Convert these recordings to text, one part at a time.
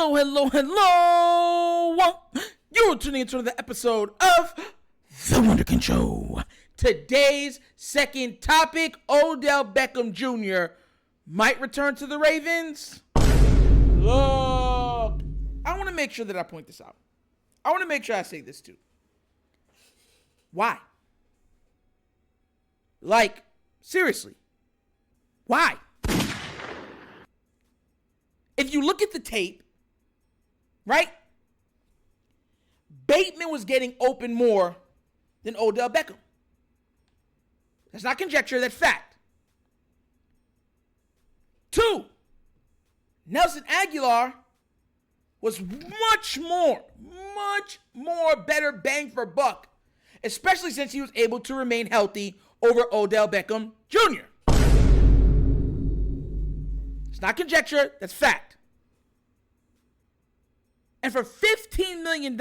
Hello, hello, hello. You're tuning into another episode of The Wunderkind Show. Today's second topic, Odell Beckham Jr. might return to the Ravens. Look, I want to make sure that I point this out. I want to make sure I say this too. Why? Like, seriously, why? If you look at the tape, right? Bateman was getting open more than Odell Beckham. That's not conjecture, that's fact. 2, Nelson Aguilar was much more better bang for buck, especially since he was able to remain healthy over Odell Beckham Jr. It's not conjecture, that's fact. And for $15 million,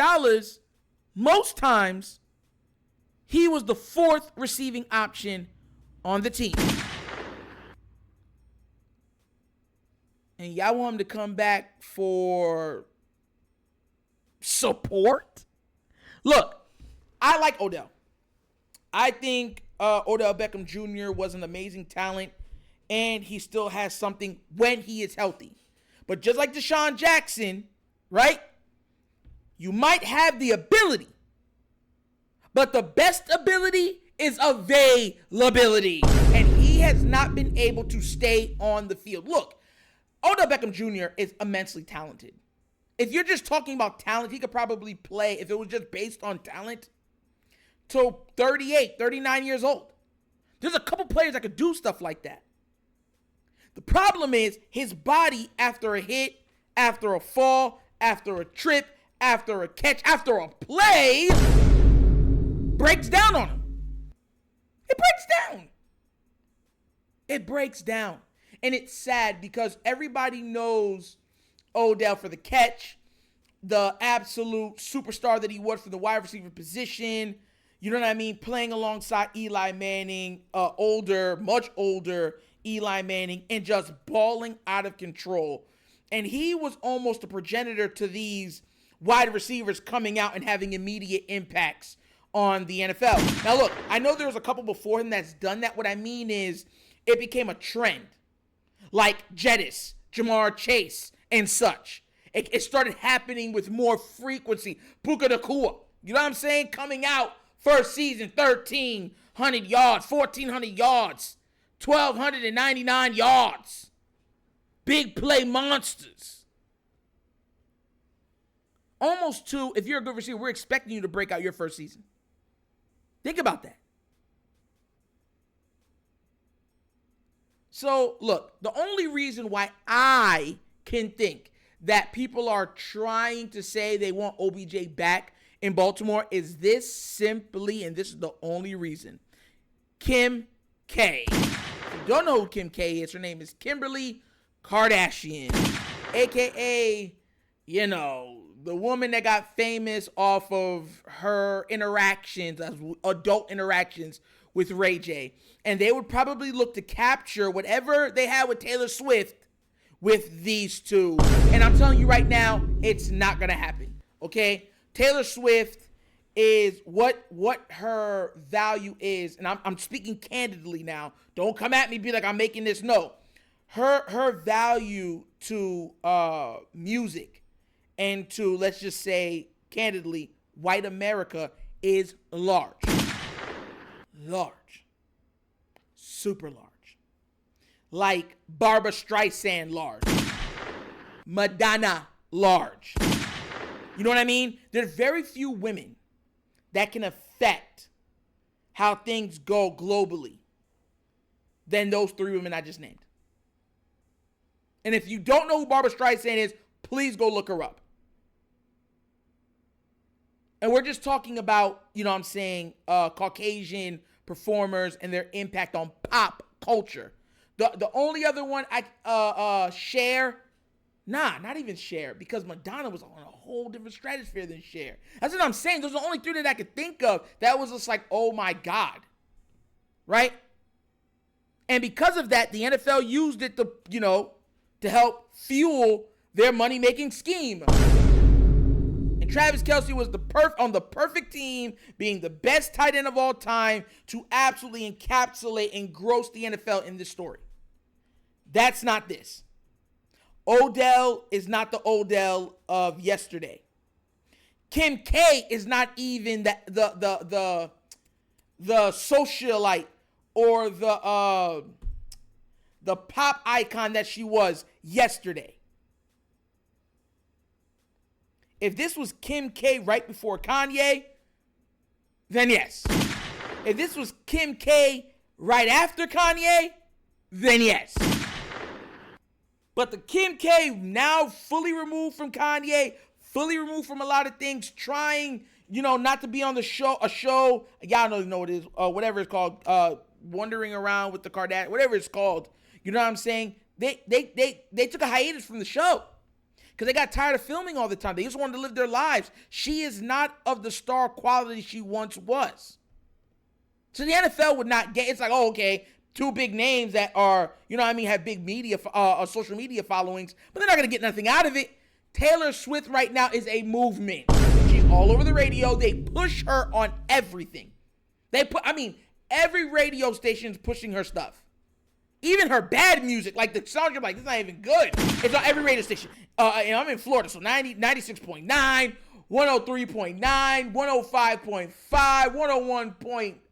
most times, he was the 4th receiving option on the team. And y'all want him to come back for support? Look, I like Odell. I think Odell Beckham Jr. was an amazing talent, and he still has something when he is healthy. But just like Deshaun Jackson, right? You might have the ability, but the best ability is availability. And he has not been able to stay on the field. Look, Odell Beckham Jr. is immensely talented. If you're just talking about talent, he could probably play, if it was just based on talent, till 38, 39 years old. There's a couple players that could do stuff like that. The problem is his body, after a hit, after a fall, after a trip, after a catch, after a play, breaks down on him. It breaks down. It breaks down. And it's sad because everybody knows Odell for the catch, the absolute superstar that he was for the wide receiver position. You know what I mean? Playing alongside Eli Manning, much older Eli Manning, and just balling out of control. And he was almost a progenitor to these wide receivers coming out and having immediate impacts on the NFL. Now, look, I know there was a couple before him that's done that. What I mean is it became a trend. Like Jettis, Jamar Chase, and such. It started happening with more frequency. Puka Nacua, you know what I'm saying? Coming out first season, 1,300 yards, 1,400 yards, 1,299 yards. Big play monsters. Almost to, if you're a good receiver, we're expecting you to break out your first season. Think about that. So, look, the only reason why I can think that people are trying to say they want OBJ back in Baltimore is this simply, and this is the only reason. Kim K. If you don't know who Kim K is, her name is Kimberly Kardashian, a.k.a., you know, the woman that got famous off of her interactions, adult interactions with Ray J. And they would probably look to capture whatever they had with Taylor Swift with these two. And I'm telling you right now, it's not going to happen, okay? Taylor Swift is what her value is, and I'm speaking candidly now. Don't come at me, be like I'm making this. No. Her value to music and to, let's just say, candidly, white America is large. Large. Super large. Like Barbra Streisand large. Madonna large. You know what I mean? There's very few women that can affect how things go globally than those 3 women I just named. And if you don't know who Barbra Streisand is, please go look her up. And we're just talking about, you know what I'm saying, Caucasian performers and their impact on pop culture. The only other one Cher, not even Cher, because Madonna was on a whole different stratosphere than Cher. That's what I'm saying. Those are the only 3 that I could think of that was just like, oh my God. Right? And because of that, the NFL used it to help fuel their money-making scheme. And Travis Kelce was on the perfect team, being the best tight end of all time to absolutely encapsulate and gross the NFL in this story. That's not this. Odell is not the Odell of yesterday. Kim K is not even the socialite or the pop icon that she was yesterday. If this was Kim K right before Kanye, then yes. If this was Kim K right after Kanye, then yes. But the Kim K now fully removed from Kanye, fully removed from a lot of things, trying, not to be on a show, y'all don't know what it is, whatever it's called, wandering around with the Kardashians, whatever it's called. You know what I'm saying? They took a hiatus from the show because they got tired of filming all the time. They just wanted to live their lives. She is not of the star quality she once was. So the NFL would not get, it's like, oh, okay, two big names that are, have big media, social media followings, but they're not going to get nothing out of it. Taylor Swift right now is a movement. She's all over the radio. They push her on everything. Every radio station is pushing her stuff. Even her bad music, like the songs, you're like, this is not even good. It's on every radio station. I'm in Florida, so 96.9, 103.9, 105.5,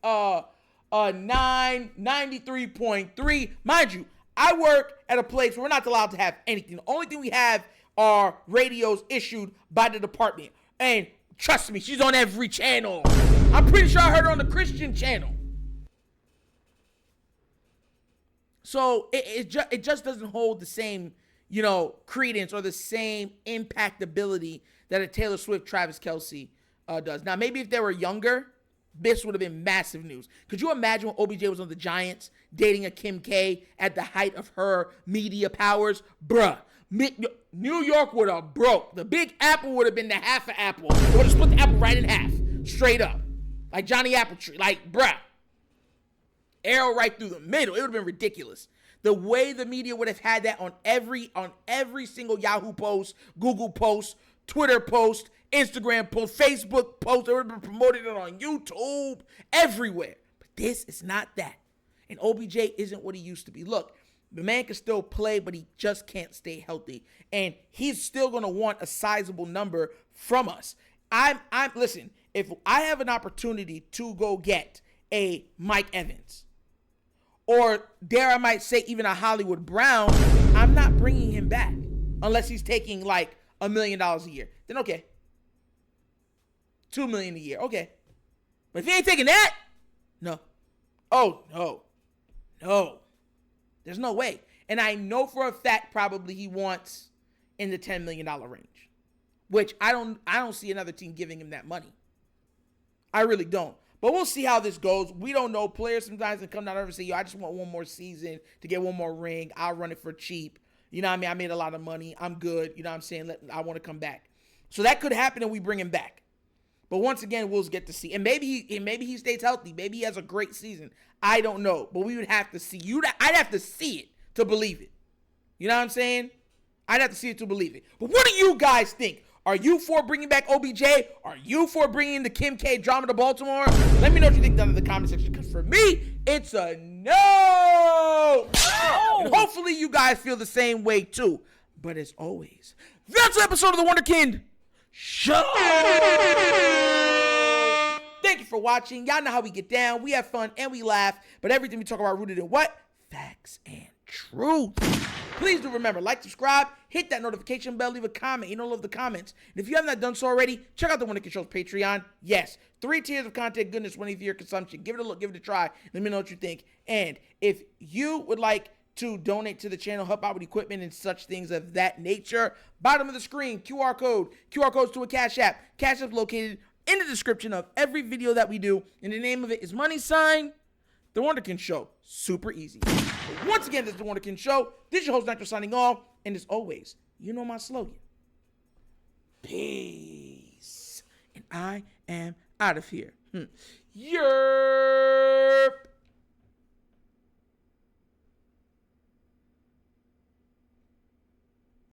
101.9, 93.3. Mind you, I work at a place where we're not allowed to have anything. The only thing we have are radios issued by the department. And trust me, she's on every channel. I'm pretty sure I heard her on the Christian channel. So it just doesn't hold the same, credence or the same impactability that a Taylor Swift, Travis Kelce does. Now, maybe if they were younger, this would have been massive news. Could you imagine when OBJ was on the Giants dating a Kim K at the height of her media powers? Bruh, New York would have broke. The Big Apple would have been the half of Apple. They would have split the apple right in half, straight up. Like Johnny Appletree. Like, bruh. Arrow right through the middle. It would have been ridiculous. The way the media would have had that on every single Yahoo post, Google post, Twitter post, Instagram post, Facebook post. They would have been promoting it on YouTube, everywhere. But this is not that. And OBJ isn't what he used to be. Look, the man can still play, but he just can't stay healthy. And he's still going to want a sizable number from us. Listen, if I have an opportunity to go get a Mike Evans, or dare I might say even a Hollywood Brown, I'm not bringing him back unless he's taking like $1 million a year. Then okay. $2 million a year. Okay. But if he ain't taking that, no. Oh, no. There's no way. And I know for a fact probably he wants in the $10 million range, which I don't see another team giving him that money. I really don't. But we'll see how this goes. We don't know. Players sometimes can come down and say, yo, I just want one more season to get one more ring. I'll run it for cheap. You know what I mean? I made a lot of money. I'm good. You know what I'm saying? I want to come back. So that could happen and we bring him back. But once again, we'll get to see. And maybe he stays healthy. Maybe he has a great season. I don't know. But we would have to see. I'd have to see it to believe it. You know what I'm saying? I'd have to see it to believe it. But what do you guys think? Are you for bringing back OBJ? Are you for bringing the Kim K drama to Baltimore? Let me know what you think down in the comment section, because for me, it's a no. And hopefully you guys feel the same way too. But as always, that's an episode of The Wunderkind Show. Thank you for watching. Y'all know how we get down. We have fun and we laugh. But everything we talk about rooted in what? Facts and truth. Please do remember, like, subscribe, hit that notification bell, leave a comment. You don't love the comments. And if you have not done so already, check out the Wunderkind Show's Patreon. Yes, 3 tiers of content goodness ready for your consumption. Give it a look, give it a try. Let me know what you think. And if you would like to donate to the channel, help out with equipment and such things of that nature, bottom of the screen, QR codes to a Cash App. Cash App located in the description of every video that we do. And the name of it is The Wunderkind Show. Super easy. But once again, this is The Wunderkind Show. This is your host, Nitro, signing off. And as always, you know my slogan. Peace. And I am out of here. Yeah.